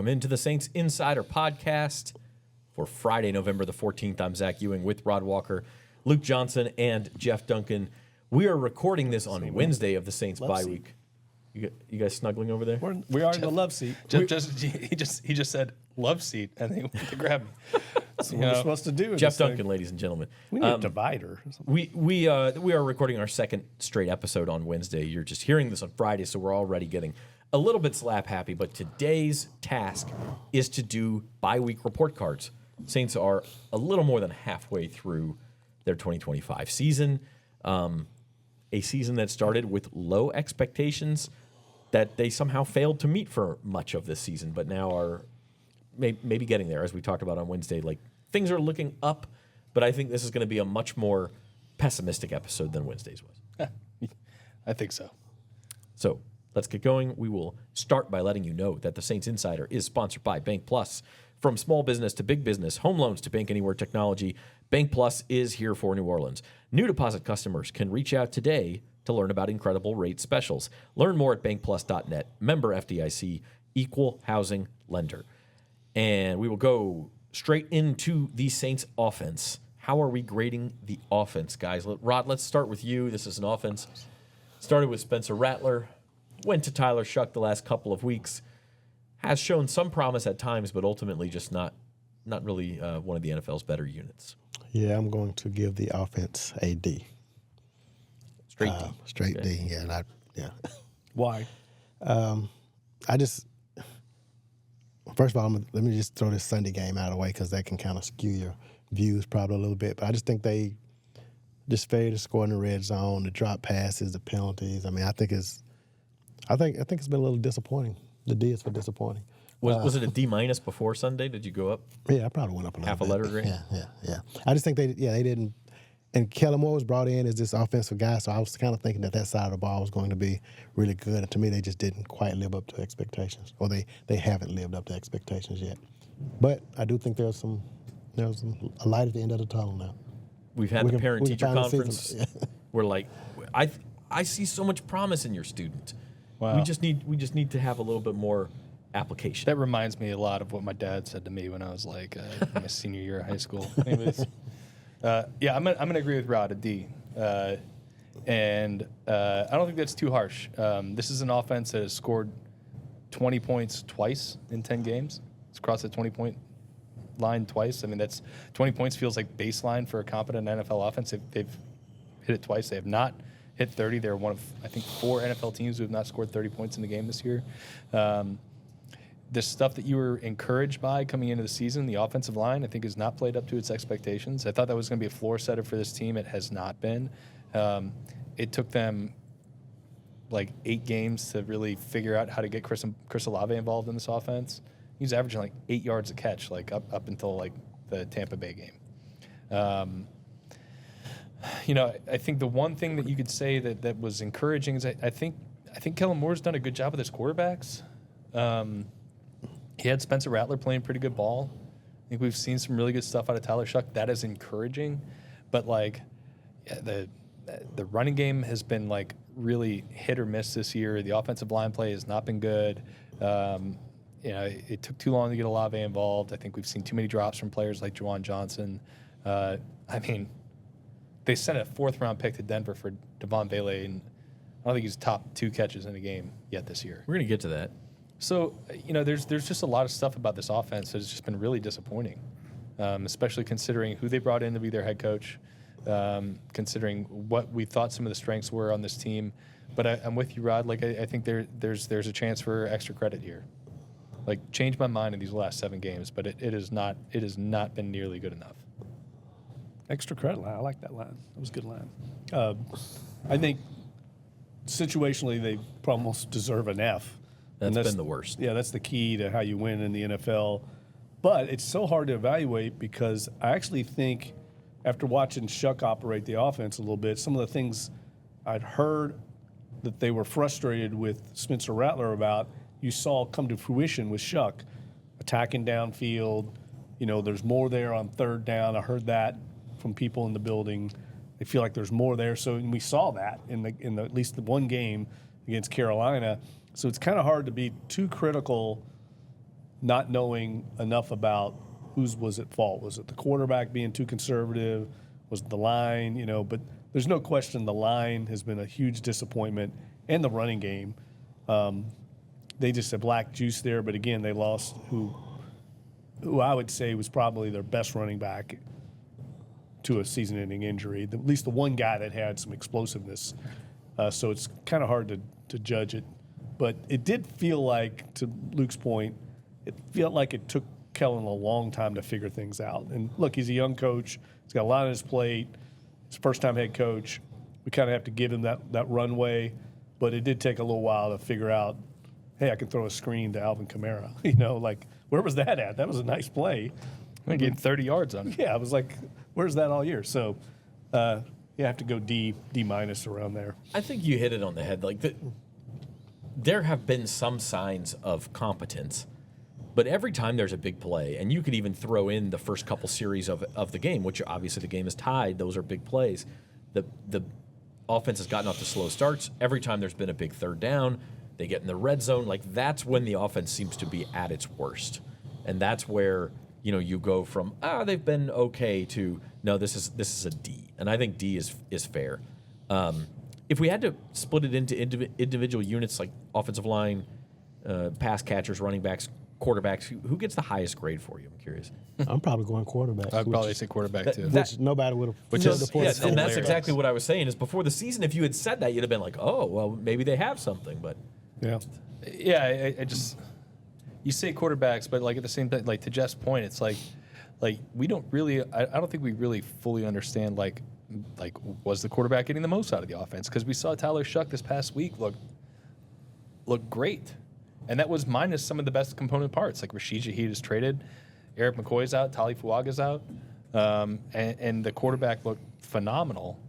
welcome into the Saints Insider Podcast for Friday, November the 14th. I'm Zach Ewing with Rod Walker, Luke Johnson, and Jeff Duncan. We are recording this on Wednesday of the Saints bye week. You guys snuggling over there? We are in the love seat. He just said love seat, and they went to grab me. That's what we're supposed to do. Jeff Duncan, ladies and gentlemen. We need a divider. We are recording our second straight episode on Wednesday. You're just hearing this on Friday, so we're already getting a little bit slap happy. But today's task is to do bye week report cards. Saints are a little more than halfway through their 2025 season. A season that started with low expectations that they somehow failed to meet for much of this season, but now are maybe getting there, as we talked about on Wednesday. Like, things are looking up, but I think this is going to be a much more pessimistic episode than Wednesday's was. I think so. So let's get going. We will start by letting you know that the Saints Insider is sponsored by Bank Plus. From small business to big business, home loans to Bank Anywhere technology, Bank Plus is here for New Orleans. New deposit customers can reach out today to learn about incredible rate specials. Learn more at bankplus.net. Member FDIC, equal housing lender. And we will go straight into the Saints offense. How are we grading the offense, guys? Rod, let's start with you. This is an offense. Started with Spencer Rattler, went to Tyler Shuck the last couple of weeks. Has shown some promise at times, but ultimately just not really one of the NFL's better units. Yeah, I'm going to give the offense a D. Straight D. Straight Okay. D, yeah. Why? I just, first of all, let me just throw this Sunday game out of the way because that can kind of skew your views probably a little bit. But I just think they just failed to score in the red zone, the drop passes, the penalties. I mean, I think it's been a little disappointing. The D is for disappointing. Was it a D- before Sunday? Did you go up? Yeah, I probably went up a little Half bit. a letter grade? Yeah. I just think they didn't. And Kellen Moore was brought in as this offensive guy, so I was kind of thinking that side of the ball was going to be really good. And to me, they just didn't quite live up to expectations, or they haven't lived up to expectations yet. But I do think there's a light at the end of the tunnel now. We've had the parent-teacher conference. Yeah. We're like, I see so much promise in your student. Wow. We just need to have a little bit more application. That reminds me a lot of what my dad said to me when I was like in my senior year of high school. Anyways, I'm gonna agree with Rod, a D. And I don't think that's too harsh. This is an offense that has scored 20 points twice in 10 games. It's crossed the 20-point line twice. I mean, that's 20 points feels like baseline for a competent NFL offense. They've hit it twice. They have not hit 30. They're one of, I think, 4 NFL teams who have not scored 30 points in the game this year. The stuff that you were encouraged by coming into the season, the offensive line, I think has not played up to its expectations. I thought that was going to be a floor setter for this team. It has not been. It took them like 8 games to really figure out how to get Chris Olave involved in this offense. He's averaging like 8 yards a catch, like up until like the Tampa Bay game. I think the one thing that you could say that was encouraging is I think Kellen Moore's done a good job with his quarterbacks. He had Spencer Rattler playing pretty good ball. I think we've seen some really good stuff out of Tyler Shuck. That is encouraging. But the running game has been like really hit or miss this year. The offensive line play has not been good. It took too long to get Olave involved. I think we've seen too many drops from players like Juwan Johnson. They sent a 4th-round pick to Denver for Devon Vele, and I don't think he's top 2 catches in a game yet this year. We're going to get to that. So, there's just a lot of stuff about this offense that has just been really disappointing, especially considering who they brought in to be their head coach, considering what we thought some of the strengths were on this team. But I'm with you, Rod. Like, I think there's a chance for extra credit here. Like, changed my mind in these last 7 games, but it has not been nearly good enough. Extra credit line. I like that line. That was a good line. I think situationally they almost deserve an F. That's been the worst. Yeah, that's the key to how you win in the NFL. But it's so hard to evaluate because I actually think after watching Shuck operate the offense a little bit, some of the things I'd heard that they were frustrated with Spencer Rattler about, you saw come to fruition with Shuck. Attacking downfield, there's more there on 3rd down. I heard that from people in the building. They feel like there's more there. So we saw that in the at least the one game against Carolina. So it's kind of hard to be too critical not knowing enough about whose was at fault. Was it the quarterback being too conservative? Was it the line? But there's no question the line has been a huge disappointment, and the running game. They just have lacked juice there. But again, they lost who I would say was probably their best running back to a season-ending injury. At least the one guy that had some explosiveness. So it's kind of hard to judge it. But it did feel like, to Luke's point, it felt like it took Kellen a long time to figure things out. And look, he's a young coach. He's got a lot on his plate. He's a first-time head coach. We kind of have to give him that runway. But it did take a little while to figure out, hey, I can throw a screen to Alvin Kamara. Where was that at? That was a nice play. I getting 30 yards on it. Yeah, I was like, where's that all year? So you have to go D- around there. I think you hit it on the head. There have been some signs of competence, but every time there's a big play, and you could even throw in the first couple series of the game, which obviously the game is tied. Those are big plays. The offense has gotten off to slow starts. Every time there's been a big third down, they get in the red zone. That's when the offense seems to be at its worst, and that's where you go from they've been okay to no, this is a D, and I think D is fair. If we had to split it into individual units like offensive line, pass catchers, running backs, quarterbacks, who gets the highest grade for you? I'm curious. I'm probably going quarterback. I'd probably say quarterback too. Which nobody would have. Which is the points. Yeah, and that's exactly what I was saying. Is before the season, if you had said that, you'd have been like, oh, well, maybe they have something. But yeah, I just you say quarterbacks, but at the same time, to Jeff's point, it's like we don't really. I don't think we really fully understand was the quarterback getting the most out of the offense? Because we saw Tyler Shuck this past week look great. And that was minus some of the best component parts. Rashid Shaheed is traded, Eric McCoy's out, Tali Fuaga's out, and the quarterback looked phenomenal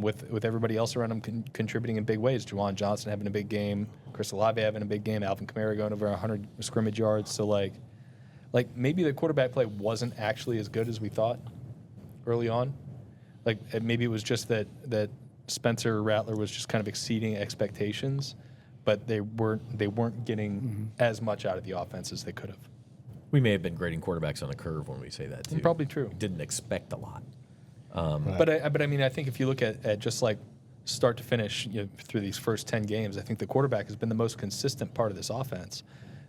with everybody else around him contributing in big ways. Juwan Johnson having a big game, Chris Olave having a big game, Alvin Kamara going over 100 scrimmage yards. So maybe the quarterback play wasn't actually as good as we thought early on. Maybe it was just that Spencer Rattler was just kind of exceeding expectations, but they weren't getting as much out of the offense as they could have. we may have been grading quarterbacks on a curve when we say that too. Probably true. Didn't expect a lot. But I mean, I think if you look at just start to finish through these first 10 games, I think the quarterback has been the most consistent part of this offense,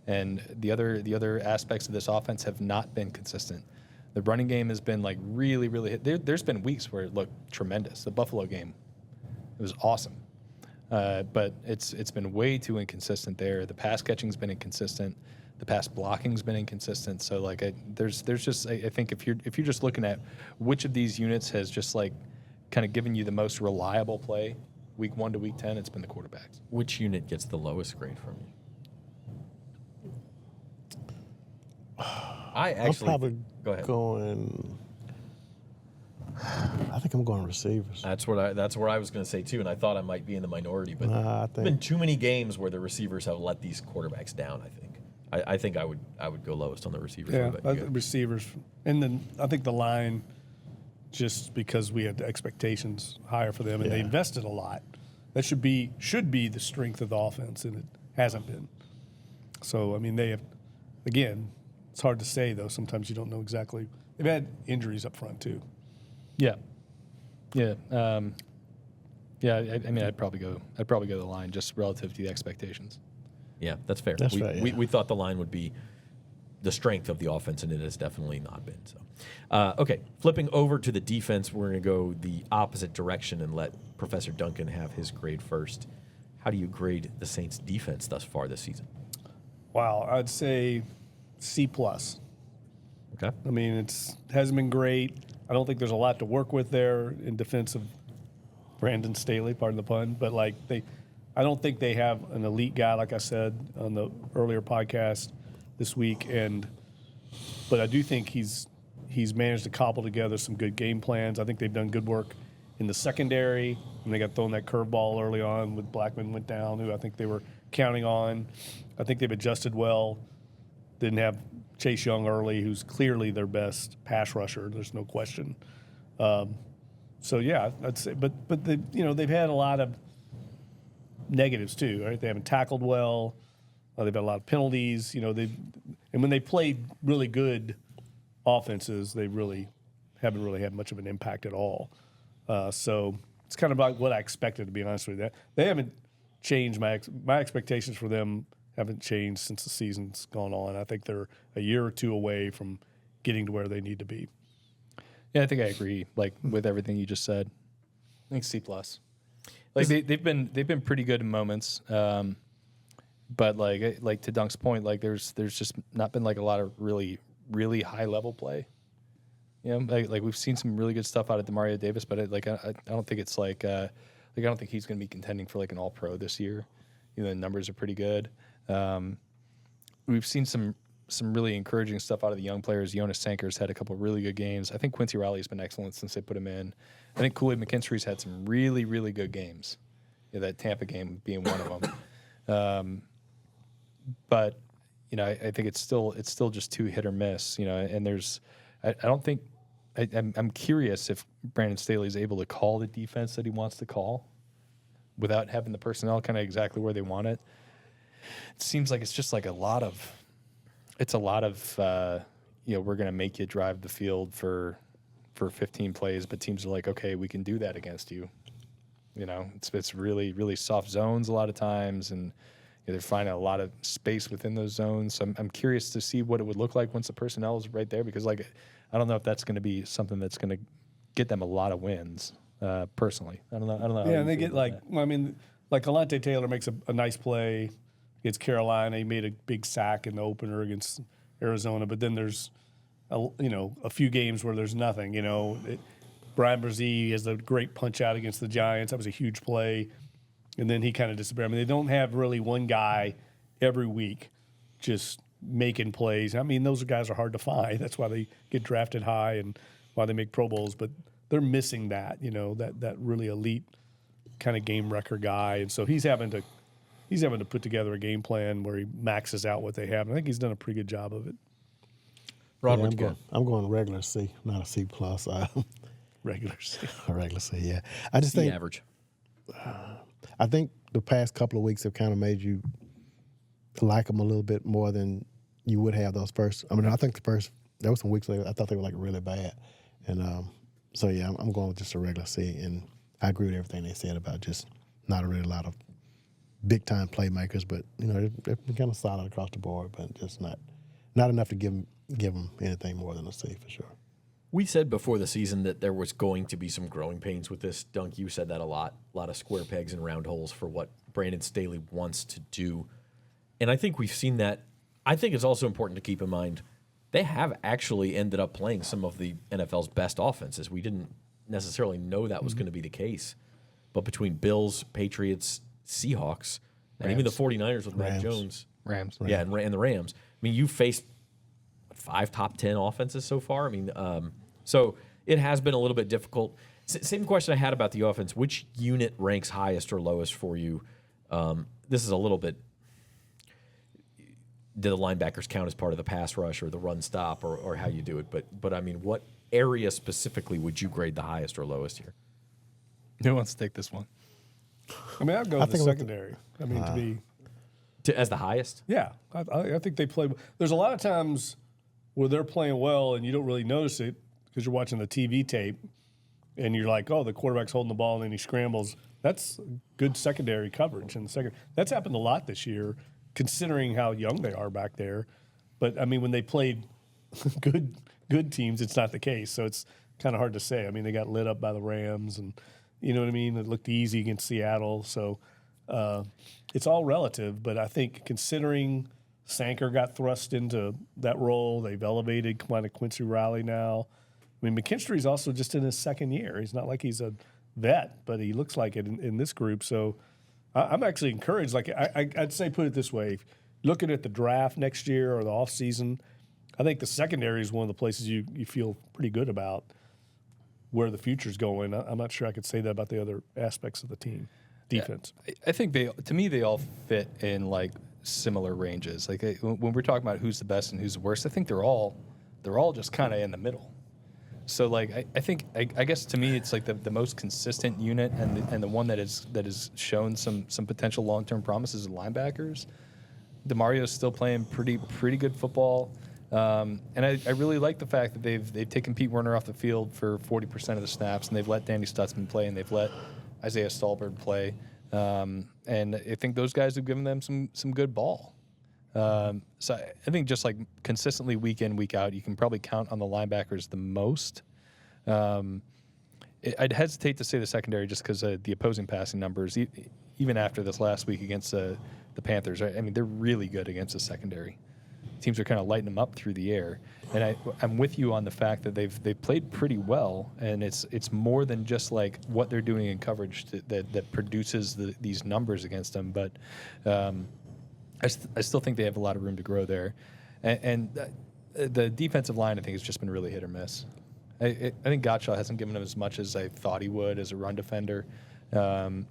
and the other aspects of this offense have not been consistent. The running game has been really, really hit. There's been weeks where it looked tremendous. The Buffalo game, it was awesome, but it's been way too inconsistent there. The pass catching's been inconsistent. The pass blocking's been inconsistent. So there's just I think if you're just looking at which of these units has just kind of given you the most reliable play, week 1 to week 10, it's been the quarterbacks. Which unit gets the lowest grade from you? I'm probably go ahead. I think I'm going receivers. That's where I was going to say too, and I thought I might be in the minority, but I there's been too many games where the receivers have let these quarterbacks down. I think I would go lowest on the receivers. Yeah, receivers, and then I think the line, just because we had expectations higher for them, and they invested a lot. That should be the strength of the offense, and it hasn't been. So I mean, they have. Again, it's hard to say though. Sometimes you don't know exactly. They've had injuries up front too. Yeah. I mean, I'd probably go the line just relative to the expectations. Yeah, that's fair. That's right. We thought the line would be the strength of the offense, and it has definitely not been. So, okay, flipping over to the defense, we're going to go the opposite direction and let Professor Duncan have his grade first. How do you grade the Saints' defense thus far this season? Wow, I'd say C+. Okay. I mean, it hasn't been great. I don't think there's a lot to work with there in defense of Brandon Staley, pardon the pun, but I don't think they have an elite guy, like I said on the earlier podcast this week, but I do think he's managed to cobble together some good game plans. I think they've done good work in the secondary, and they got thrown that curveball early on with Blackman went down, who I think they were counting on. I think they've adjusted well. Didn't have Chase Young early, who's clearly their best pass rusher. There's no question. So yeah, I'd say, but they've had a lot of negatives too, right? They haven't tackled well. They've had a lot of penalties. And when they played really good offenses, they haven't really had much of an impact at all. So it's kind of like what I expected, to be honest with you. They haven't changed. My expectations for them haven't changed since the season's gone on. I think they're a year or two away from getting to where they need to be. Yeah, I think I agree. Like with everything you just said, I think C+. Like they've been pretty good in moments, but like to Dunk's point, like there's just not been like a lot of really high level play. You know, like we've seen some really good stuff out of Demario Davis, but I don't think it's like I don't think he's going to be contending for like an All Pro this year. You know, the numbers are pretty good. We've seen some really encouraging stuff out of the young players. Jonas Sanker's had a couple of really good games. I think Quincy Riley's been excellent since they put him in. I think Kool-Aid McKinstry's had some really good games. You know, that Tampa game being one of them. But you know, I think it's still just too hit or miss. You know, and I don't think I'm curious if Brandon Staley is able to call the defense that he wants to call without having the personnel kind of exactly where they want it. It seems like it's just like a lot of you know, we're going to make you drive the field for 15 plays, but teams are like, okay, we can do that against you. You know, it's really soft zones a lot of times, and they're finding a lot of space within those zones. So I'm curious to see what it would look like once the personnel is right there, because like I don't know if that's going to be something that's going to get them a lot of wins. Personally, I don't know. Yeah, and they get like that. I mean, like Alante Taylor makes a nice play against Carolina. He made a big sack in the opener against Arizona, but then there's a few games where there's nothing. You know, Brian Brzee has a great punch out against the Giants. That was a huge play. And then he kind of disappeared. I mean, they don't have really one guy every week just making plays. I mean, those guys are hard to find. That's why they get drafted high and why they make Pro Bowls. But they're missing that, that really elite kind of game wrecker guy. And so he's having to put together a game plan where he maxes out what they have. And I think he's done a pretty good job of it. Rod, Yeah, what you got? I'm going regular C, not a C+. Regular C. Regular C, yeah. I just think average. I think the past couple of weeks have kind of made you like them a little bit more than you would have those first. I mean, I think there were some weeks later I thought they were like really bad. And so, yeah, I'm going with just a regular C. And I agree with everything they said about just not really a lot of big-time playmakers. But, they've been kind of solid across the board, but just not enough to give them anything more than a C for sure. We said before the season that there was going to be some growing pains with this. Dunk, you said that a lot of square pegs and round holes for what Brandon Staley wants to do. And I think we've seen that. I think it's also important to keep in mind they have actually ended up playing some of the NFL's best offenses. We didn't necessarily know that was going to be the case. But between Bills, Patriots, Seahawks, and even the 49ers with Mac Jones. Rams. Yeah, and the Rams. I mean, you faced 5 top 10 offenses so far. I mean, so it has been a little bit difficult. Same question I had about the offense. Which unit ranks highest or lowest for you? This is a little bit, do the linebackers count as part of the pass rush or the run stop or how you do it? But I mean, what area specifically would you grade the highest or lowest here? Who wants to take this one? I mean, I'd go with the secondary. I mean, As the highest? Yeah. I think they play. There's a lot of times where they're playing well and you don't really notice it because you're watching the TV tape and you're like, oh, the quarterback's holding the ball and then he scrambles. That's good secondary coverage in the second. That's happened a lot this year, considering how young they are back there. But I mean, when they played good teams, it's not the case. So it's kind of hard to say. I mean, they got lit up by the Rams, and you know what I mean. It looked easy against Seattle. So it's all relative. But I think considering Sanker got thrust into that role, they've elevated kind of Quincy Riley now. I mean, McKinstry's also just in his second year. He's not like he's a vet, but he looks like it in this group. So I'm actually encouraged. Like I'd say, put it this way: looking at the draft next year or the offseason, I think the secondary is one of the places you feel pretty good about where the future's going. I'm not sure I could say that about the other aspects of the team. Defense. Yeah, I think they all fit in like similar ranges. Like when we're talking about who's the best and who's the worst, I think they're all just kind of in the middle. So like I guess to me it's like the most consistent unit and the one that has shown some potential long-term promises of linebackers. DeMario's still playing pretty good football. And I really like the fact that they've taken Pete Werner off the field for 40% of the snaps, and they've let Danny Stutzman play, and they've let Isaiah Stallbird play. And I think those guys have given them some good ball. So I think just like consistently week in, week out, you can probably count on the linebackers the most. I'd hesitate to say the secondary just because the opposing passing numbers, even after this last week against the Panthers, I mean, they're really good against the secondary. Teams are kind of lighting them up through the air, and I'm with you on the fact that they've played pretty well, and it's more than just like what they're doing in coverage that produces these numbers against them. But I still think they have a lot of room to grow there, and the defensive line I think has just been really hit or miss. I think Gottschall hasn't given them as much as I thought he would as a run defender, and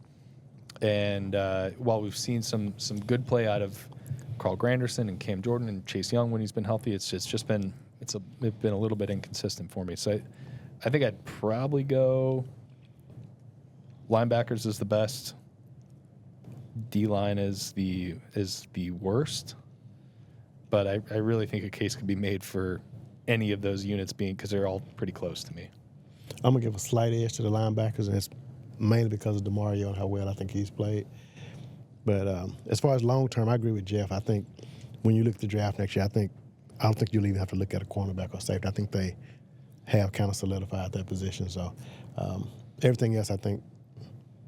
while we've seen some good play out of Carl Granderson and Cam Jordan and Chase Young when he's been healthy, it's been a little bit inconsistent for me. So I think I'd probably go linebackers is the best, D-line is the worst, but I really think a case could be made for any of those units being, because they're all pretty close to me. I'm going to give a slight edge to the linebackers, and it's mainly because of DeMario and how well I think he's played. But as far as long-term, I agree with Jeff. I think when you look at the draft next year, I don't think you'll even have to look at a cornerback or safety. I think they have kind of solidified that position. So everything else, I think,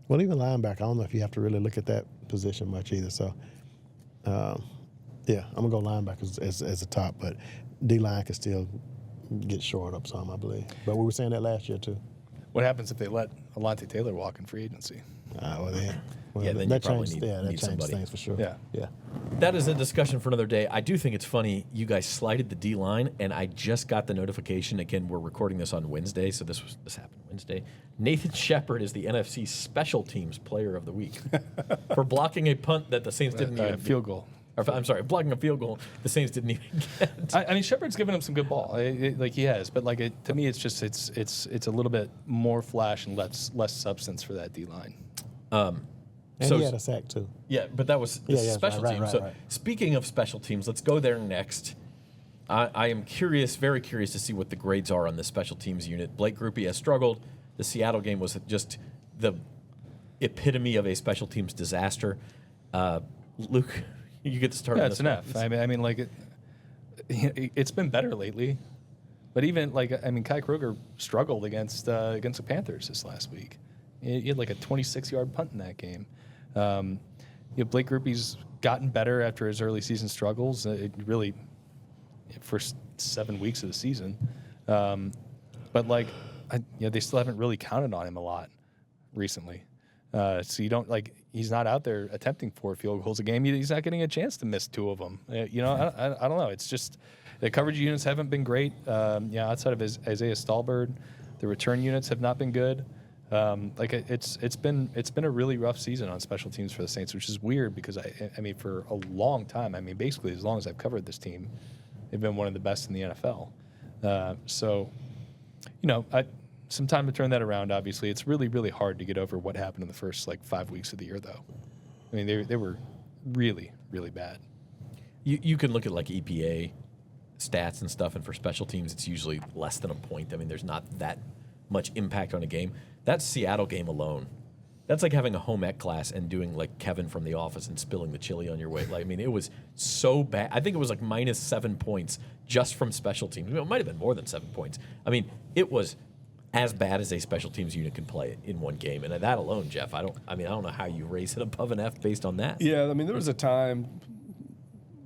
well, even linebacker, I don't know if you have to really look at that position much either. So, yeah, I'm going to go linebackers as a top, but D-line can still get shored up some, I believe. But we were saying that last year, too. What happens if they let Alontae Taylor walk in free agency? Then that you probably changed, need that changed somebody. things for sure. Yeah. That is a discussion for another day. I do think it's funny you guys slighted the D-line, and I just got the notification. Again, we're recording this on Wednesday, so this happened Wednesday. Nathan Shepard is the NFC Special Teams Player of the Week for blocking a punt that the Saints didn't even field goal. I'm sorry, blocking a field goal the Saints didn't even get. I mean, Shepard's given him some good ball, like he has, but to me, it's just it's a little bit more flash and less substance for that D-line. And So- he had a sack, too. Yeah, but that was special right, teams. right. Speaking of special teams, let's go there next. I am curious, very curious to see what the grades are on the special teams unit. Blake Grupe has struggled. The Seattle game was just the epitome of a special teams disaster. Luke, you get to start. Yeah, on it's this an one. F. I mean, it's been better lately, but even Kai Kruger struggled against the Panthers this last week. He had like a 26-yard punt in that game. Blake Grupe's gotten better after his early season struggles. It really, first 7 weeks of the season, but they still haven't really counted on him a lot recently. So you don't he's not out there attempting 4 field goals a game. He's not getting a chance to miss 2 of them. I don't know. It's just the coverage units haven't been great. Outside of Isaiah Stallbird, the return units have not been good. It's been a really rough season on special teams for the Saints, which is weird because I mean for a long time, I mean basically as long as I've covered this team, they've been one of the best in the NFL. Some time to turn that around. Obviously, it's really, really hard to get over what happened in the first 5 weeks of the year, though. I mean, they were really, really bad. You can look at EPA stats and stuff, and for special teams, it's usually less than a point. I mean, there's not that much impact on a game. That Seattle game alone, that's like having a home ec class and doing Kevin from The Office and spilling the chili on your way. I mean, it was so bad. I think it was minus 7 points just from special teams. It might have been more than 7 points. I mean, it was as bad as a special teams unit can play in one game, and that alone, Jeff, I don't know how you raise it above an F based on that. Yeah, I mean, there was a time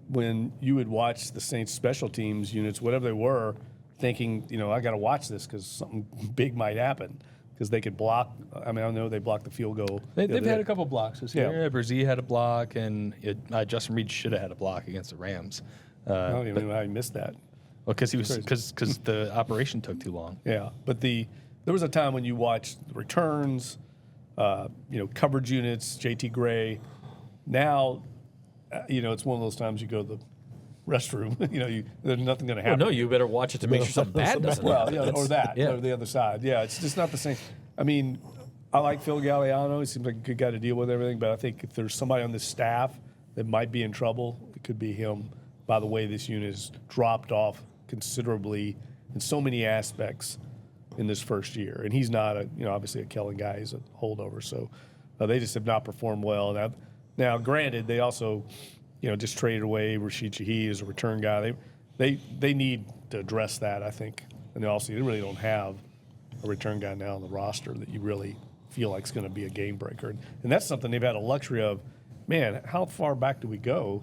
when you would watch the Saints special teams units, whatever they were, thinking, I got to watch this because something big might happen because they could block. I mean, I know they blocked the field goal. They've had a couple blocks this year. Yeah. Brzee had a block, and Justin Reed should have had a block against the Rams. I don't even know how he missed that. Well, because the operation took too long. Yeah, but there was a time when you watched returns, coverage units, JT Gray. Now, it's one of those times you go to the restroom. There's nothing going to happen. Well, no, you better watch it to make sure something bad doesn't happen. Or the other side. Yeah, it's just not the same. I mean, I like Phil Galliano. He seems like a good guy to deal with everything, but I think if there's somebody on this staff that might be in trouble, could be him by the way this unit has dropped off considerably in so many aspects in this first year. And he's not obviously a Kellen guy. He's a holdover. So they just have not performed well. Now, granted, they also, just traded away Rashid Shaheed as a return guy. They need to address that, I think. And also, you really don't have a return guy now on the roster that you really feel like is going to be a game breaker. And that's something they've had a luxury of. Man, how far back do we go?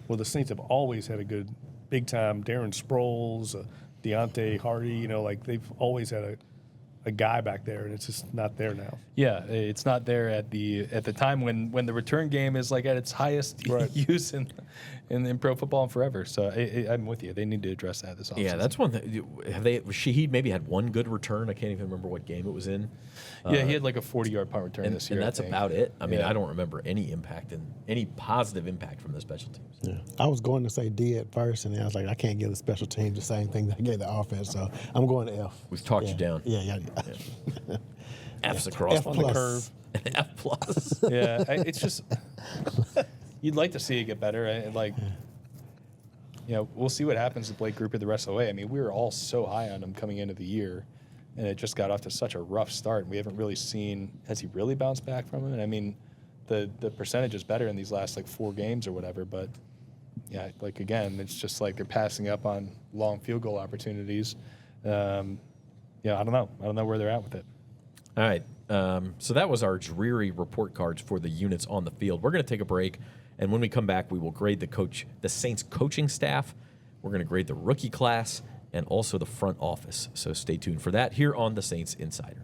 Well, the Saints have always had a good big-time Darren Sproles, Deontay Hardy, they've always had a guy back there, and it's just not there now. Yeah, it's not there at the time when the return game is like at its highest use in pro football forever. So I'm with you. They need to address that this offseason. Yeah, that's one thing. Shaheed maybe had one good return. I can't even remember what game it was in. Yeah, he had like a 40-yard punt return this year. And that's about it. I mean, I don't remember any positive impact from the special teams. Yeah. I was going to say D at first, and then I was like, I can't give the special teams the same thing that I gave the offense, so I'm going to F. We've talked you down. Yeah. F's across F on plus. the curve. F plus. Yeah, it's just you'd like to see it get better. We'll see what happens with Blake Gruper the rest of the way. I mean, we were all so high on him coming into the year, and it just got off to such a rough start. We haven't really seen, has he really bounced back from it? I mean, the percentage is better in these last 4 games or whatever, but yeah, again, it's just they're passing up on long field goal opportunities. I don't know. I don't know where they're at with it. All right. So that was our dreary report cards for the units on the field. We're going to take a break, and when we come back, we will grade the Saints coaching staff. We're going to grade the rookie class and also the front office. So stay tuned for that here on the Saints Insider.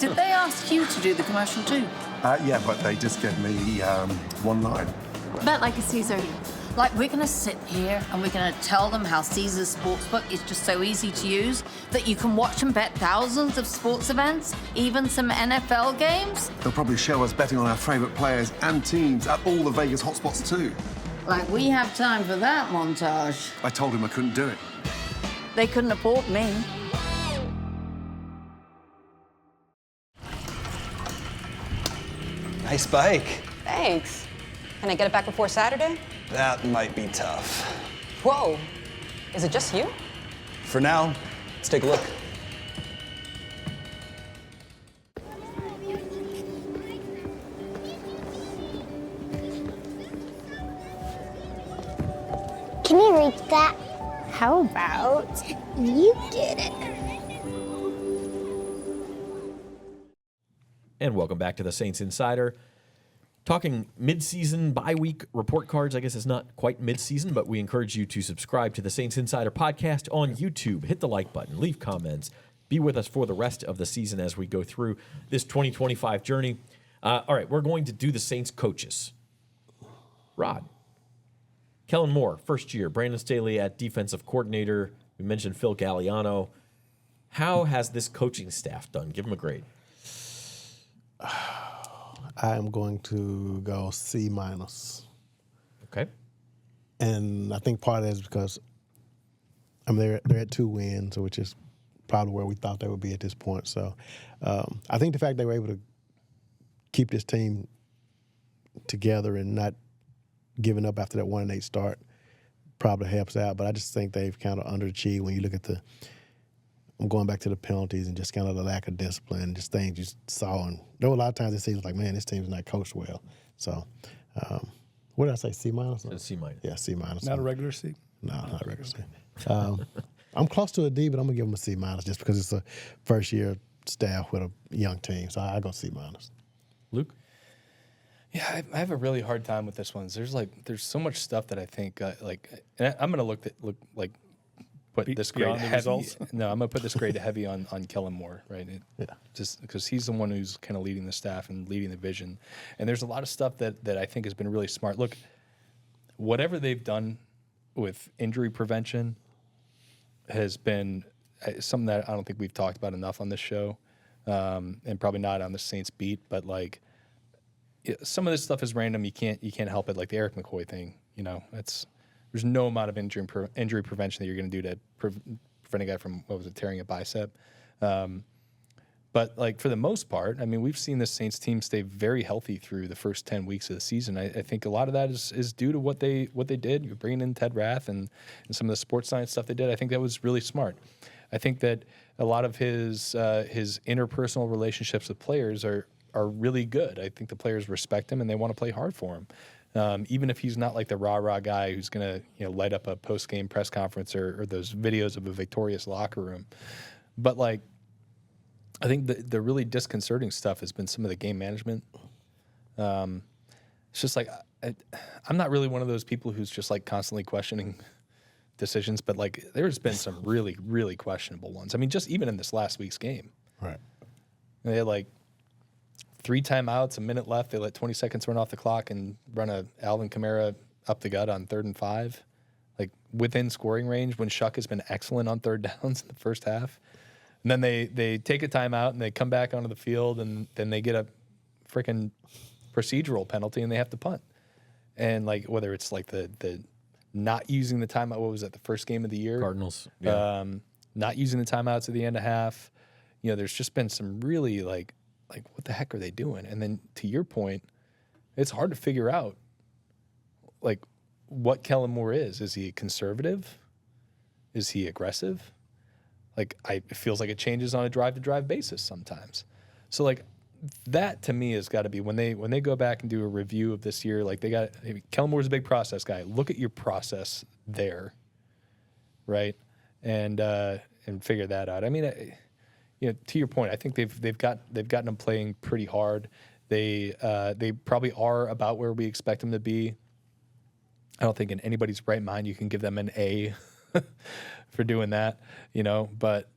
Did they ask you to do the commercial too? Yeah, but they just gave me one line. Bet like a Caesar. We're going to sit here and we're going to tell them how Caesar's Sportsbook is just so easy to use that you can watch and bet thousands of sports events, even some NFL games. They'll probably show us betting on our favourite players and teams at all the Vegas hotspots too. We have time for that montage. I told him I couldn't do it. They couldn't afford me. Nice bike. Thanks. Can I get it back before Saturday? That might be tough. Whoa. Is it just you? For now, let's take a look. Can you reach that? How about you get it? And welcome back to the Saints Insider. Talking mid-season, bye-week report cards. I guess it's not quite mid-season, but we encourage you to subscribe to the Saints Insider podcast on YouTube. Hit the like button, leave comments. Be with us for the rest of the season as we go through this 2025 journey. All right, we're going to do the Saints coaches. Rod. Kellen Moore, first year. Brandon Staley at defensive coordinator. We mentioned Phil Galliano. How has this coaching staff done? Give them a grade. I am going to go C-. Okay. And I think part of that is because they're at 2 wins, which is probably where we thought they would be at this point. So I think the fact they were able to keep this team together and not giving up after that 1-8 start probably helps out. But I just think they've kind of underachieved when you look at I'm going back to the penalties and just kind of the lack of discipline, just things you saw. And there were a lot of times it seems like, man, this team's not coached well. So, what did I say, C-? C-. Yeah, C-. Not a regular C? No, not a regular C. I'm close to a D, but I'm going to give them a C- just because it's a first-year staff with a young team. So I go C-. Luke? Yeah, I have a really hard time with this one. There's so much stuff that I think and I'm going to put this grade beyond the heavy. results? No, I'm going to put this grade heavy on Kellen Moore, right? Just because he's the one who's kind of leading the staff and leading the vision. And there's a lot of stuff that I think has been really smart. Look, whatever they've done with injury prevention has been something that I don't think we've talked about enough on this show, and probably not on the Saints beat. But some of this stuff is random. You can't help it. Like the Eric McCoy thing, there's no amount of injury prevention that you're going to do to prevent a guy from tearing a bicep. But like for the most part, I mean, we've seen this Saints team stay very healthy through the first 10 weeks of the season. I think a lot of that is due to what they did. You're bringing in Ted Rath and some of the sports science stuff they did. I think that was really smart. I think that a lot of his interpersonal relationships with players are really good. I think the players respect him and they want to play hard for him. Even if he's not like the rah-rah guy who's going to light up a post-game press conference or those videos of a victorious locker room. But like, I think the really disconcerting stuff has been some of the game management. It's just like I'm not really one of those people who's just like constantly questioning decisions, but like there's been some really, really questionable ones. I mean, just even in this last week's game. Right. They had like 3 timeouts, a minute left. They let 20 seconds run off the clock and run a Alvin Kamara up the gut on 3rd and 5. Like within scoring range when Shuck has been excellent on 3rd downs in the first half. And then they take a timeout and they come back onto the field and then they get a freaking procedural penalty and they have to punt. And like whether it's like the not using the timeout, what was that, the first game of the year? Cardinals. Yeah. Not using the timeouts at the end of half. There's just been some really like what the heck are they doing? And then to your point, it's hard to figure out like what Kellen Moore is. Is he conservative? Is he aggressive? Like it feels like it changes on a drive-to-drive basis sometimes. So like that to me has got to be when they go back and do a review of this year. Like Kellen Moore's a big process guy. Look at your process there, right? And figure that out. I mean, to your point, I think they've gotten them playing pretty hard. They probably are about where we expect them to be. I don't think in anybody's right mind you can give them an A for doing that, But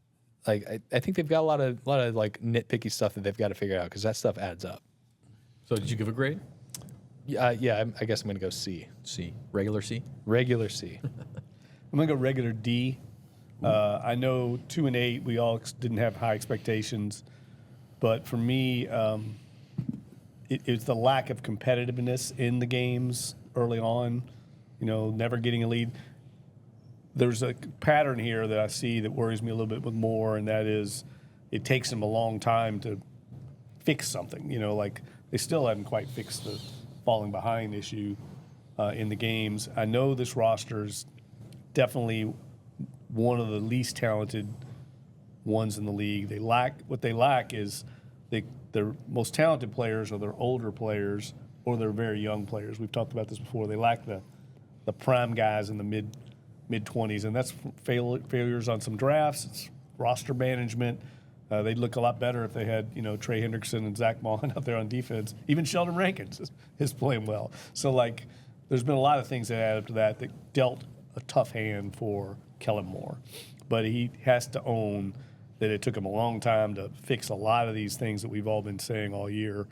like I think they've got a lot of like nitpicky stuff that they've got to figure out because that stuff adds up. So did you give a grade? Yeah, I guess I'm gonna go C. C. Regular C? Regular C. I'm going to go regular D. I know 2 and 8, we all didn't have high expectations. But for me, it's the lack of competitiveness in the games early on, never getting a lead. There's a pattern here that I see that worries me a little bit with Moore, and that is it takes him a long time to fix something. Like they still haven't quite fixed the falling behind issue in the games. I know this roster's definitely one of the least talented ones in the league. What they lack is their most talented players are their older players or their very young players. We've talked about this before. They lack the prime guys in the mid-20s, and that's failures on some drafts. It's roster management. They'd look a lot better if they had, Trey Hendrickson and Zach Bond out there on defense. Even Sheldon Rankins is playing well. So, like, there's been a lot of things that add up to that dealt a tough hand for Kellen Moore. But he has to own that it took him a long time to fix a lot of these things that we've all been saying all year.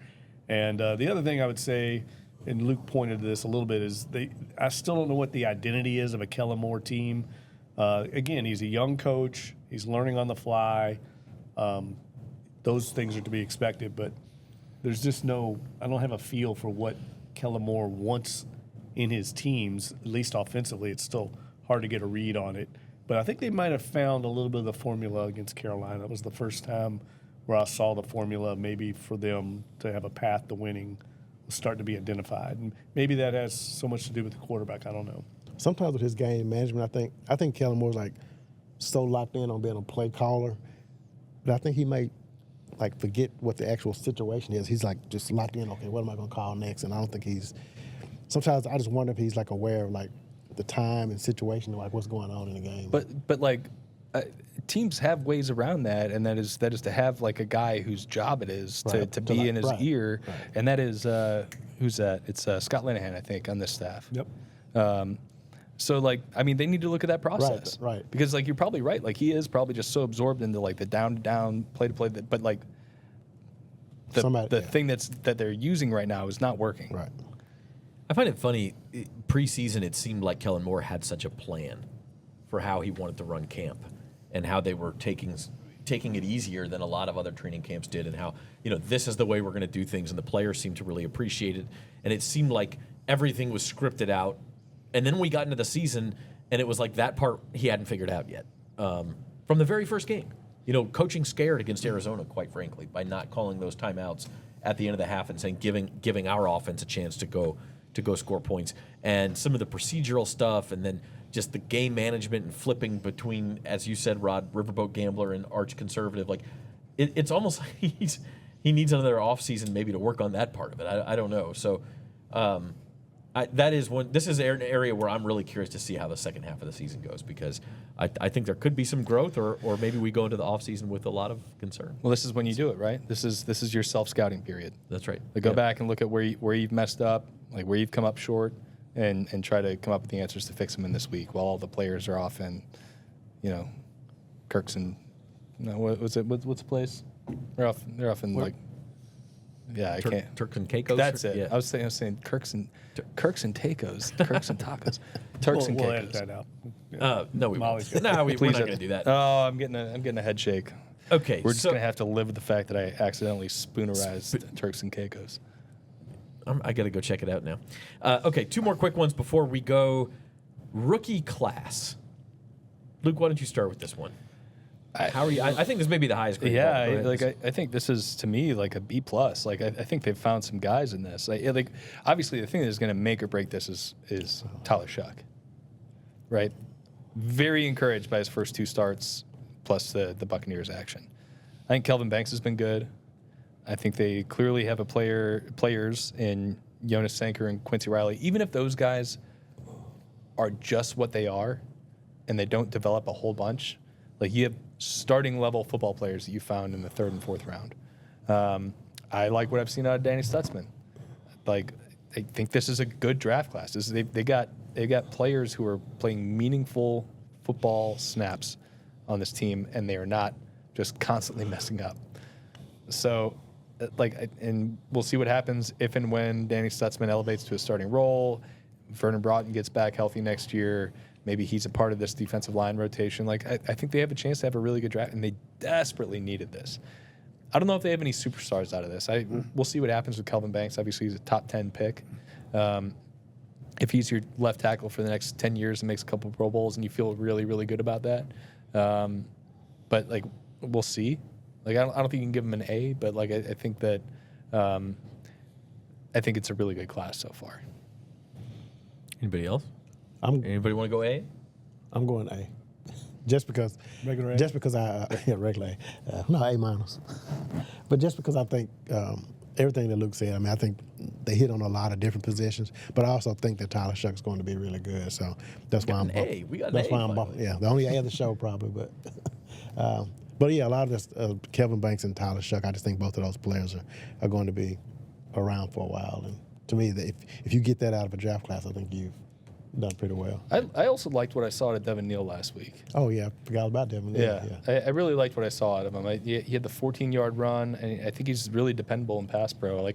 And the other thing I would say, and Luke pointed to this a little bit, is I still don't know what the identity is of a Kellen Moore team. Again, he's a young coach. He's learning on the fly. Those things are to be expected, but there's just I don't have a feel for what Kellen Moore wants in his teams, at least offensively. It's still hard to get a read on it. But I think they might have found a little bit of the formula against Carolina. It was the first time where I saw the formula maybe for them to have a path to winning start to be identified. And maybe that has so much to do with the quarterback. I don't know. Sometimes with his game management, I think Kellen Moore's like so locked in on being a play caller that I think he might like forget what the actual situation is. He's like just locked in. Okay, what am I going to call next? And I don't think sometimes I just wonder if he's like aware of like the time and situation, like what's going on in the game. But like teams have ways around that, and that is to have like a guy whose job it is to be in his ear, and that is who's that? It's Scott Linehan, I think, on this staff. Yep. So like, I mean, they need to look at that process, right? Because like you're probably right. Like he is probably just so absorbed into like the down, play to play, but like the thing that they're using right now is not working. Right. I find it funny. Preseason, it seemed like Kellen Moore had such a plan for how he wanted to run camp, and how they were taking it easier than a lot of other training camps did, and how this is the way we're going to do things, and the players seemed to really appreciate it. And it seemed like everything was scripted out. And then we got into the season, and it was like that part he hadn't figured out yet from the very first game. coaching scared against Arizona, quite frankly, by not calling those timeouts at the end of the half and saying giving our offense a chance to go score points. And some of the procedural stuff, and then just the game management and flipping between, as you said, Rod, riverboat gambler and arch conservative. Like it's almost like he needs another offseason maybe to work on that part of it. I don't know. So this is an area where I'm really curious to see how the second half of the season goes, because I think there could be some growth, or maybe we go into the offseason with a lot of concern. Well, this is when you do it, right? This is your self-scouting period. That's right. Go back and look at where you've messed up, like where you've come up short, and try to come up with the answers to fix them in this week while all the players are off in, Kirk's and what's the place? They're off in like. Yeah, I can't. Turks and Caicos. That's it. Yeah. I was saying Kirk's and Tacos, Kirks and Tacos, Turks and We'll Caicos. edit that out. No, we won't. Please we're not going to do that. Oh, I'm getting a head shake. Okay, We're just gonna have to live with the fact that I accidentally spoonerized Turks and Caicos. I got to go check it out now. Okay, 2 more quick ones before we go. Rookie class. Luke, why don't you start with this one? How are you? I think this may be the highest grade. Yeah, I think this is, to me, like a B+. Like I think they've found some guys in this. Like obviously the thing that is going to make or break this is Tyler Shuck, right? Very encouraged by his first 2 starts, plus the Buccaneers action. I think Kelvin Banks has been good. I think they clearly have players in Jonas Sanker and Quincy Riley. Even if those guys are just what they are, and they don't develop a whole bunch, like you have starting level football players that you found in the 3rd and 4th round. I like what I've seen out of Danny Stutzman. Like, I think this is a good draft class. They got players who are playing meaningful football snaps on this team, and they are not just constantly messing up. So, and we'll see what happens if and when Danny Stutzman elevates to a starting role. Vernon Broughton gets back healthy next year. Maybe he's a part of this defensive line rotation. I think they have a chance to have a really good draft, and they desperately needed this. I don't know if they have any superstars out of this. We'll see what happens with Kelvin Banks. Obviously, he's a top 10 pick. If he's your left tackle for the next 10 years and makes a couple Pro Bowls, and you feel really, really good about that. But we'll see. I don't think you can give him an A, but I think that I think it's a really good class so far. Anybody else? Anybody want to go A? I'm going A. Just because Regular A? Just because regular A. No, A-. But just because I think everything that Luke said, I think they hit on a lot of different positions, but I also think that Tyler Shuck is going to be really good. So that's why I'm A. We got an that's A. Why I'm yeah, the only A of the show probably, but yeah, a lot of this Kelvin Banks and Tyler Shuck, I just think both of those players are going to be around for a while. And to me, if you get that out of a draft class, I think you've done pretty well. I also liked what I saw at Devin Neal last week. Oh, yeah. Forgot about Devin Neal. Yeah. I really liked what I saw out of him. He had the 14-yard run, and I think he's really dependable in pass pro.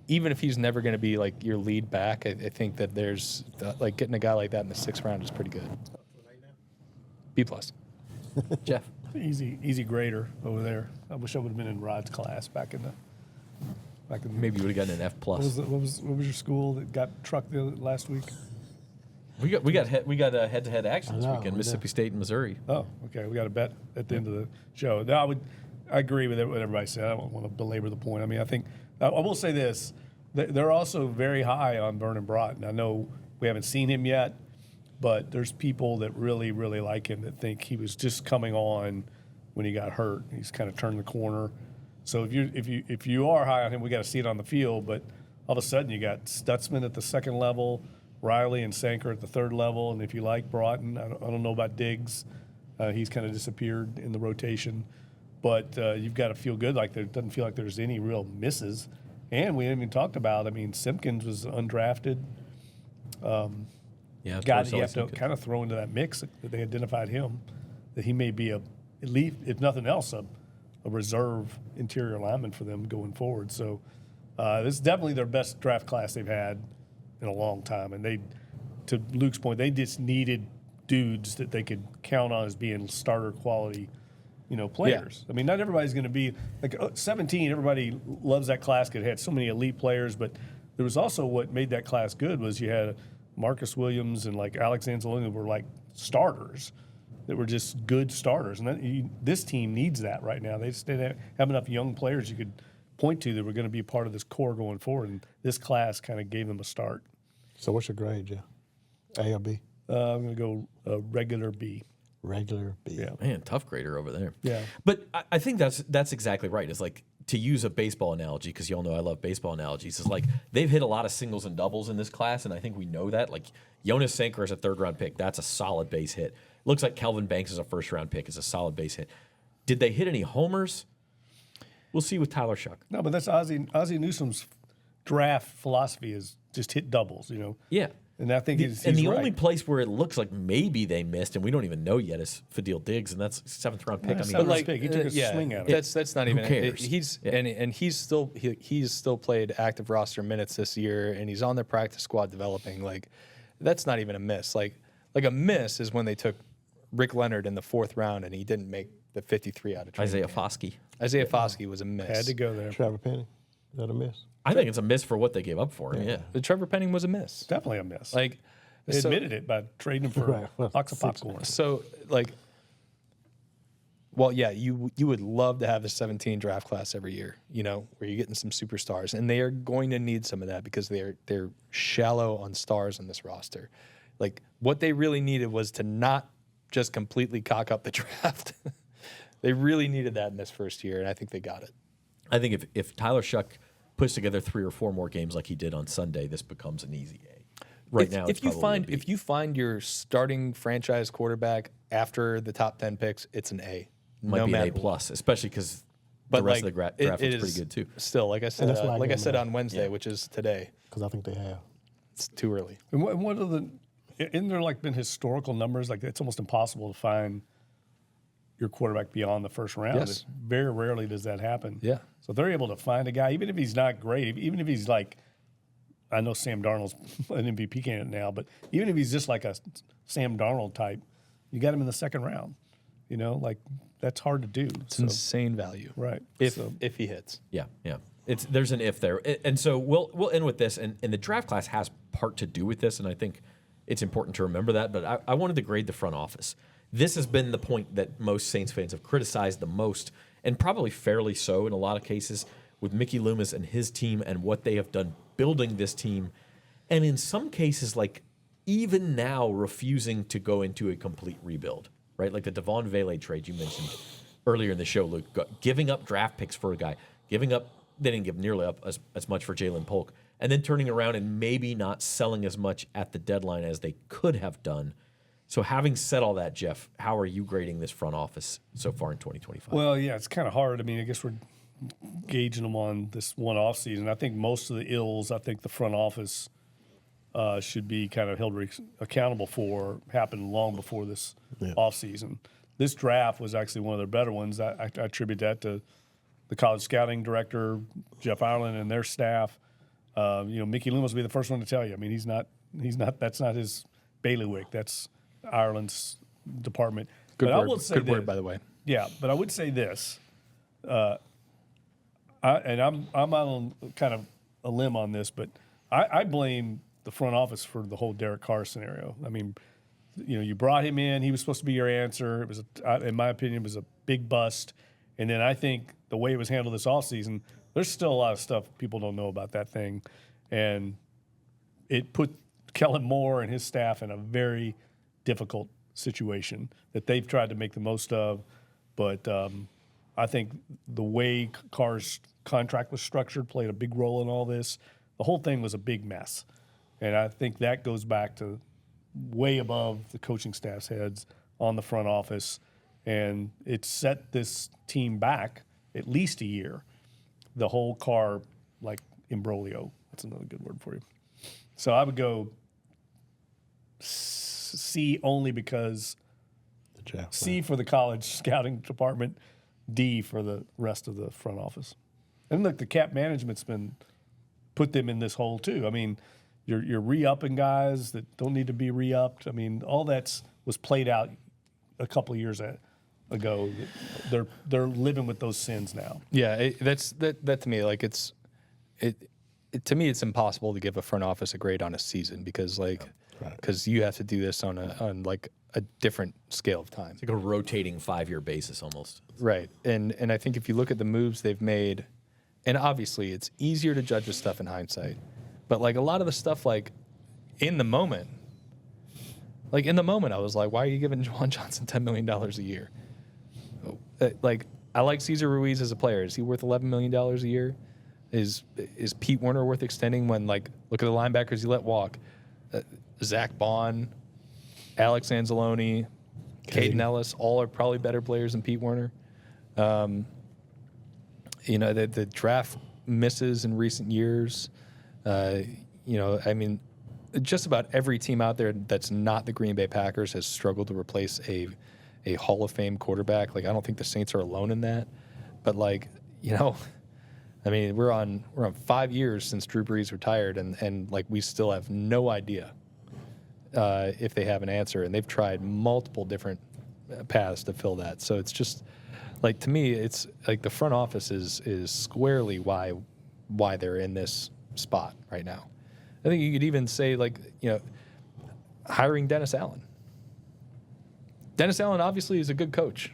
Even if he's never going to be your lead back, I think that there's getting a guy like that in the 6th round is pretty good. B+. Jeff. Easy grader over there. I wish I would have been in Rod's class back in the. Maybe you would have gotten an F+. What was your school that got trucked last week? We got head-to-head action this weekend, Mississippi State and Missouri. Oh, okay. We got a bet at the end of the show. No, I agree with what everybody said. I don't want to belabor the point. I think I will say this: they're also very high on Vernon Broughton. I know we haven't seen him yet, but there's people that really, really like him that think he was just coming on when he got hurt. He's kind of turned the corner. So if you are high on him, we got to see it on the field. But all of a sudden, you got Stutzman at the 2nd level, Riley and Sanker at the 3rd level, and if you like Broughton, I don't know about Diggs. He's kind of disappeared in the rotation. But you've got to feel good. It doesn't feel like there's any real misses. And we haven't even talked about, Simpkins was undrafted. Guy that you have to kind of throw into that mix that they identified him, that he may be at least, if nothing else, a reserve interior lineman for them going forward. So this is definitely their best draft class they've had in a long time. And to Luke's point, they just needed dudes that they could count on as being starter quality, players. Yeah. Not everybody's going to be 17. Everybody loves that class because it had so many elite players. But there was also what made that class good was you had Marcus Williams and Alex Anzalone were starters. that were just good starters. And this team needs that right now. They just didn't have enough young players you could point to that were going to be a part of this core going forward. And this class kind of gave them a start. So what's your grade, Jeff? A or B? I'm going to go regular B. Regular B. Yeah. Man, tough grader over there. Yeah. But I think that's exactly right. It's like, to use a baseball analogy, because y'all know I love baseball analogies, is like they've hit a lot of singles and doubles in this class, and I think we know that. Like Jonas Sanker is a third-round pick. That's a solid base hit. Looks like Kelvin Banks is a first-round pick. Is a solid base hit. Did they hit any homers? We'll see with Tyler Shuck. No, but that's Ozzie Newsome's draft philosophy is just hit doubles, Yeah. And I think he's the right. only place where it looks like maybe they missed, and we don't even know yet, is Fadil Diggs, and that's 7th-round pick. But like, he took a swing at it. That's not even. cares? He's still played active roster minutes this year, and he's on the practice squad developing. Like, that's not even a miss. Like a miss is when they took Rick Leonard in the 4th round, and he didn't make the 53 out of training Isaiah camp. Foskey. Isaiah Foskey was a miss. Had to go there. Trevor Penny. Is that a miss? I think it's a miss for what they gave up for him. Yeah. The Trevor Penning was a miss. Definitely a miss. Like, They admitted it by trading him for a box of popcorn. So, like, well, yeah, you would love to have a 17 draft class every year, where you're getting some superstars, and they are going to need some of that because they're shallow on stars on this roster. Like, what they really needed was to not just completely cock up the draft. They really needed that in this first year, and I think they got it. I think if Tyler Shuck puts together 3 or 4 more games like he did on Sunday, this becomes an easy A. Right now, if you find your starting franchise quarterback after the top 10 picks, it's an A. Might be an A plus, especially because the rest of the draft looks pretty good too. Still, like I said on Wednesday, which is today, because I think they have. It's too early. And what are isn't there like been historical numbers? Like it's almost impossible to find your quarterback beyond the first round. Yes. Very rarely does that happen. Yeah. So they're able to find a guy, even if he's not great, even if he's like, I know Sam Darnold's an MVP candidate now, but even if he's just like a Sam Darnold type, you got him in the 2nd round. Like that's hard to do. It's insane value, right? If he hits, yeah. There's an if there, and so we'll end with this, and the draft class has part to do with this, and I think it's important to remember that. But I wanted to grade the front office. This has been the point that most Saints fans have criticized the most, and probably fairly so in a lot of cases, with Mickey Loomis and his team and what they have done building this team, and in some cases, like even now refusing to go into a complete rebuild, right? Like the Devon Vele trade you mentioned earlier in the show, Luke, giving up draft picks for a guy, they didn't give nearly up as much for Jalen Polk, and then turning around and maybe not selling as much at the deadline as they could have done. So having said all that, Jeff, how are you grading this front office so far in 2025? Well, yeah, it's kind of hard. I mean, I guess we're gauging them on this one offseason. I think most of the ills, I think the front office should be kind of held accountable for happened long before this offseason. This draft was actually one of their better ones. I attribute that to the college scouting director, Jeff Ireland, and their staff. Mickey Loomis will be the first one to tell you. I mean, he's not. That's not his bailiwick. That's Ireland's department. Good but word. I will say Good that, word, by the way. Yeah, but I would say this. I'm on kind of a limb on this, but I blame the front office for the whole Derek Carr scenario. I mean, you brought him in; he was supposed to be your answer. It was, in my opinion, it was a big bust. And then I think the way it was handled this offseason, there's still a lot of stuff people don't know about that thing, and it put Kellen Moore and his staff in a very difficult situation that they've tried to make the most of, but I think the way Carr's contract was structured played a big role in all this. The whole thing was a big mess. And I think that goes back to way above the coaching staff's heads on the front office. And it set this team back at least a year. The whole Carr, imbroglio. That's another good word for you. So I would go C only because C for the college scouting department, D for the rest of the front office. And look, the cap management's been put them in this hole too. I mean, you're re-upping guys that don't need to be re-upped. I mean, all that was played out a couple of years ago. They're living with those sins now. Yeah, that to me, like to me, it's impossible to give a front office a grade on a season because because you have to do this on a different scale of time. It's like a rotating 5-year basis almost. Right. And I think if you look at the moves they've made, and obviously it's easier to judge this stuff in hindsight, but like a lot of the stuff, like in the moment, I was like, why are you giving Juwan Johnson $10 million a year? Like, I like Cesar Ruiz as a player. Is he worth $11 million a year? Is Pete Werner worth extending when, like, look at the linebackers you let walk? Zach Bond, Alex Anzalone, Caden Ellis, all are probably better players than Pete Werner. You know, the draft misses in recent years. You know, I mean, just about every team out there that's not the Green Bay Packers has struggled to replace a Hall of Fame quarterback. Like, I don't think the Saints are alone in that. But, like, you know, I mean, we're on 5 years since Drew Brees retired, and like, we still have no idea if they have an answer. And they've tried multiple different paths to fill that. So it's just, like, to me, it's like the front office is squarely why they're in this spot right now. I think you could even say, like, you know, hiring Dennis Allen. Dennis Allen obviously is a good coach.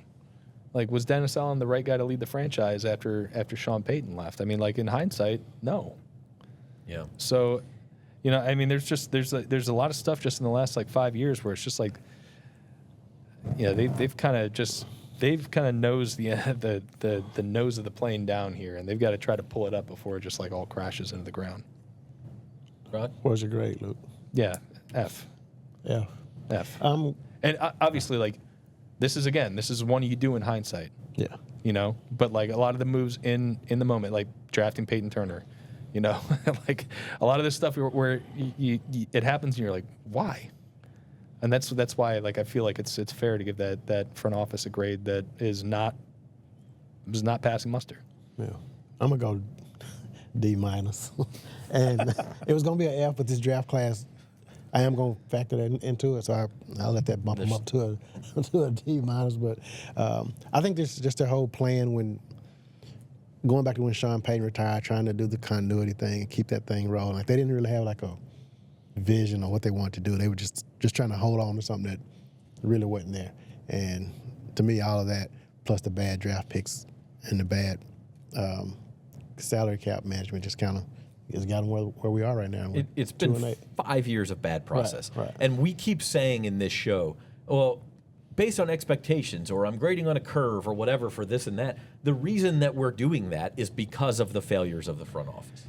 Like, was Dennis Allen the right guy to lead the franchise after Sean Payton left? I mean, like, in hindsight, no. Yeah. So, you know, I mean, there's a lot of stuff just in the last, like, 5 years where it's just like, you know, they've kind of nosed the nose of the plane down here, and they've got to try to pull it up before it just, like, all crashes into the ground. Rod? Where's your grade, Luke? Yeah, F. Yeah. F. And obviously, like, this is one you do in hindsight. Yeah. You know, but like a lot of the moves in the moment, like drafting Peyton Turner, you know, like a lot of this stuff where you it happens and you're like, why? And that's why, like, I feel like it's fair to give that front office a grade that is not passing muster. Yeah. I'm gonna go D-. And it was going to be an F, but this draft class, I am going to factor that into it, so I'll let that bump them up to a D-. But I think this is just their whole plan when going back to when Sean Payton retired, trying to do the continuity thing and keep that thing rolling. Like, they didn't really have like a vision of what they wanted to do. They were just trying to hold on to something that really wasn't there. And to me, all of that, plus the bad draft picks and the bad salary cap management, just kind of has got them where we are right now. It's been 5 years of bad process. Right. And we keep saying in this show, well, based on expectations, or I'm grading on a curve or whatever for this and that, the reason that we're doing that is because of the failures of the front office.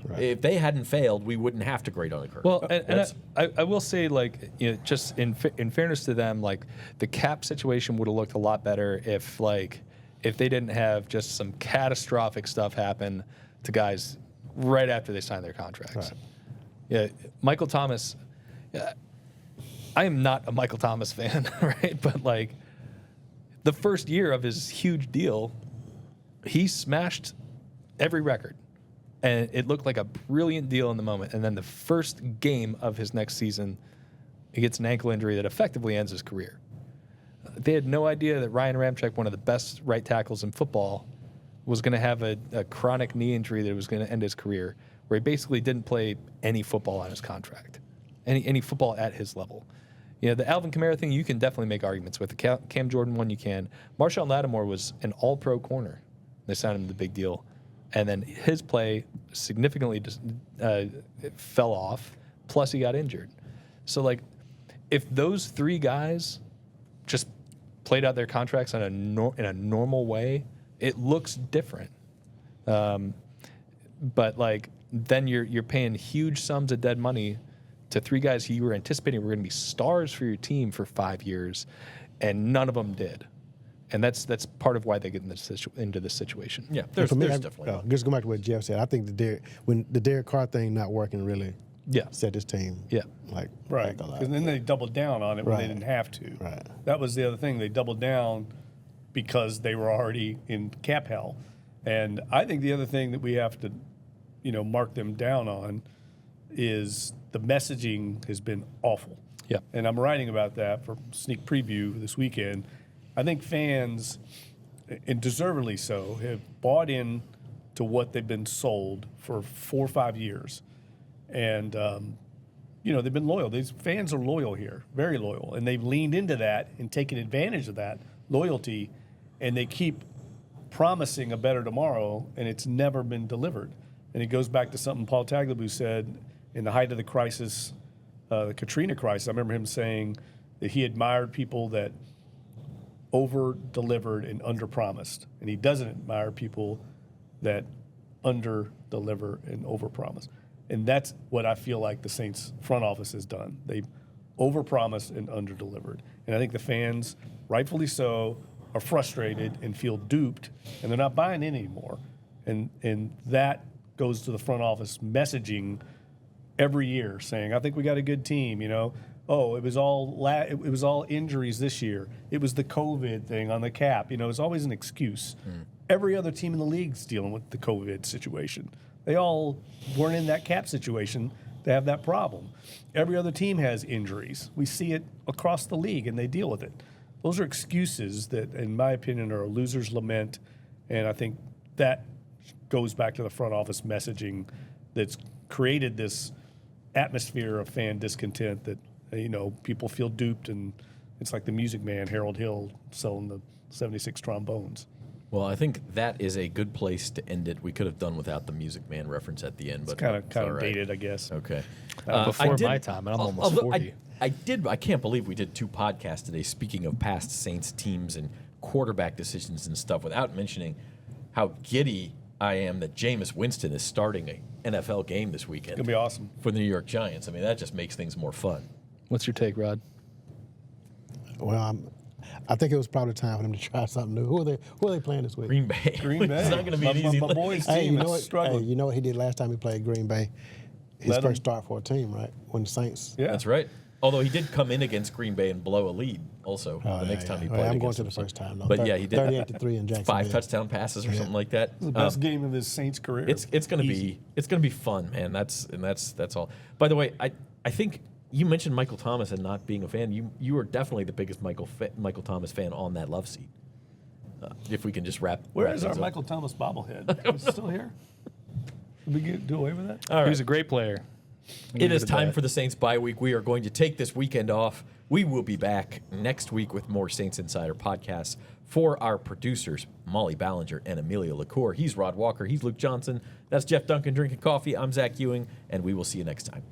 Right. If they hadn't failed, we wouldn't have to grade on a curve. Well, and I will say, like, you know, just in fairness to them, like, the cap situation would have looked a lot better if they didn't have just some catastrophic stuff happen to guys right after they signed their contracts. Right. Yeah, Michael Thomas. I am not a Michael Thomas fan, right? But, like, the first year of his huge deal, he smashed every record. And it looked like a brilliant deal in the moment. And then the first game of his next season, he gets an ankle injury that effectively ends his career. They had no idea that Ryan Ramczyk, one of the best right tackles in football, was going to have a chronic knee injury that was going to end his career, where he basically didn't play any football on his contract, any football at his level. You know, the Alvin Kamara thing, you can definitely make arguments with. The Cam Jordan one, you can. Marshawn Lattimore was an all-pro corner. They signed him the big deal. And then his play significantly fell off, plus he got injured. So, like, if those three guys just played out their contracts in a normal way, it looks different. But, like, then you're paying huge sums of dead money to three guys who you were anticipating were going to be stars for your team for 5 years, and none of them did. And that's part of why they get into this situation. Yeah, there's definitely. Just go back to what Jeff said. I think when the Derek Carr thing not working really set this team. Yeah. Like, right. Because then they doubled down on it when they didn't have to. Right. That was the other thing. They doubled down because they were already in cap hell. And I think the other thing that we have to, you know, mark them down on is the messaging has been awful. Yeah. And I'm writing about that for sneak preview this weekend. I think fans, and deservedly so, have bought in to what they've been sold for 4 or 5 years. And, they've been loyal. These fans are loyal here, very loyal, and they've leaned into that and taken advantage of that loyalty, and they keep promising a better tomorrow, and it's never been delivered. And it goes back to something Paul Tagliabue said in the height of the crisis, the Katrina crisis. I remember him saying that he admired people that over-delivered and under-promised, and he doesn't admire people that under-deliver and over-promise. And that's what I feel like the Saints front office has done. They've over-promised and under-delivered. And I think the fans, rightfully so, are frustrated and feel duped, and they're not buying in anymore. And that goes to the front office messaging every year, saying, "I think we got a good team." Oh, it was all injuries this year. It was the COVID thing on the cap. It's always an excuse. Every other team in the league's dealing with the COVID situation. They all weren't in that cap situation to have that problem. Every other team has injuries. We see it across the league, and they deal with it. Those are excuses that, in my opinion, are a loser's lament, and I think that goes back to the front office messaging that's created this atmosphere of fan discontent that, people feel duped, and it's like the Music Man, Harold Hill, selling the 76 trombones. Well, I think that is a good place to end it. We could have done without the Music Man reference at the end, but It's kind of right. dated, I guess. Okay. Before my time, and I'm almost 40. I can't believe we did 2 podcasts today, speaking of past Saints teams and quarterback decisions and stuff, without mentioning how giddy I am that Jameis Winston is starting an NFL game this weekend. It's going to be awesome. For the New York Giants. I mean, that just makes things more fun. What's your take, Rod? Well, I think it was probably time for them to try something new. Who are they playing this week? Green Bay. Green Bay. It's not going to be an easy my boys' team Hey, you know is what? struggling. Hey, you know what he did last time he played Green Bay? His Let him- first start for a team, right? When the Saints. Yeah. That's right. Although he did come in against Green Bay and blow a lead also the next time he Well, played I'm going against to the them. first time, though. But yeah, he did 38-3 in Jacksonville. 5 touchdown passes or something like that. The best game of his Saints career. It's going to be fun, man. That's all. By the way, I think you mentioned Michael Thomas and not being a fan. You are definitely the biggest Michael Thomas fan on that love seat. If we can just wrap. Where is our things up. Michael Thomas bobblehead? Is it still here? Did we do away with that? All right. He was a great player. It is time for the Saints bye week. We are going to take this weekend off. We will be back next week with more Saints Insider podcasts. For our producers, Molly Ballinger and Amelia LaCour. He's Rod Walker. He's Luke Johnson. That's Jeff Duncan drinking coffee. I'm Zach Ewing, and we will see you next time.